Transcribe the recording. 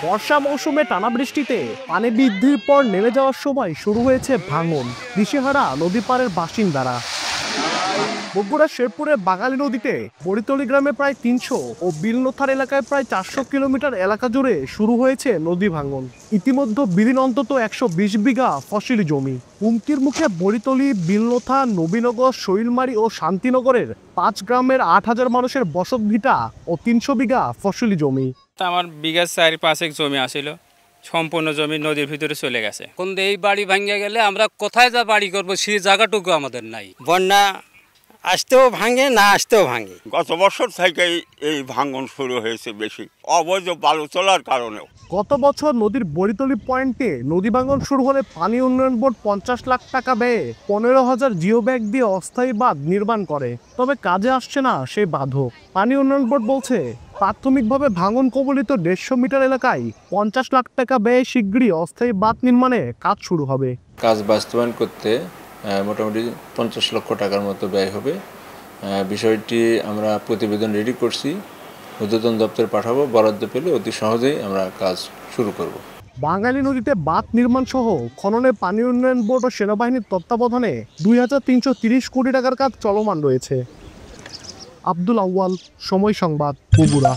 বর্ষা মৌসুমে টানা বৃষ্টিতে পানি বৃদ্ধির পর নেমে যাওয়ার সময় শুরু হয়েছে ভাঙন, দিশেহারা নদী পাড়ের বাসিন্দারা। বগুড়ার শেরপুরের বাঙালি নদীতে বড়িতলি গ্রামে প্রায় ৩০০ ও বিলনথার এলাকায় প্রায় ৪০০ কিলোমিটার এলাকা জুড়ে শুরু হয়েছে নদী ভাঙন। ইতিমধ্যে বিলীন অন্তত ১২০ বিঘা ফসলি জমি। হুমকির মুখে বড়িতলি, বিলনথা, নবীনগর, শৈলমারি ও শান্তিনগরের ৫ গ্রামের ৮,০০০ মানুষের বসত ভিটা ও ৩০০ বিঘা ফসলি জমি। আমার বিঘা ৪-৫ জমি আসিল, সম্পূর্ণ জমি নদীর ভিতরে চলে গেছে। কোন এই বাড়ি ভাঙিয়ে গেলে আমরা কোথায় যা বাড়ি করবো সেই জায়গাটুকু আমাদের নাই। বন্যা আসতেও ভাঙে, না আসতেও ভাঙে। গত বছর থেকেই এই ভাঙন শুরু হয়েছে বেশি, অবৈধ বালু তোলার কারণেও। গত বছর নদীর বড়িতলি পয়েন্টে নদী ভাঙন শুরু হলে পানি উন্নয়ন বোর্ড ৫০ লাখ টাকা ব্যয়ে ১৫,০০০ জিও ব্যাগ দিয়ে অস্থায়ী বাঁধ নির্মাণ করে, তবে কাজে আসছে না সেই বাঁধও। পানি উন্নয়ন বোর্ড বলছে প্রাথমিকভাবে ভাঙন কবলিত ১৫০ মিটার এলাকায় ৫০ লাখ টাকা ব্যয়ে শীঘ্রই অস্থায়ী বাঁধ নির্মাণে কাজ শুরু হবে। কাজ বাস্তবায়ন করতে মোটামুটি ৫০ লক্ষ টাকার মতো ব্যয় হবে। বিষয়টি আমরা প্রতিবেদন রেডি করছি, ঊর্ধ্বতন দপ্তরে পাঠাবো। বরাদ্দ পেলে অতি সহজেই আমরা কাজ শুরু করব। বাঙালি নদীতে বাঁধ নির্মাণ সহ খননে পানি উন্নয়ন বোর্ড ও সেনাবাহিনীর তত্ত্বাবধানে ২,৩৩০ কোটি টাকার কাজ চলমান রয়েছে। আব্দুল আউয়াল, সময় সংবাদ, বগুড়া।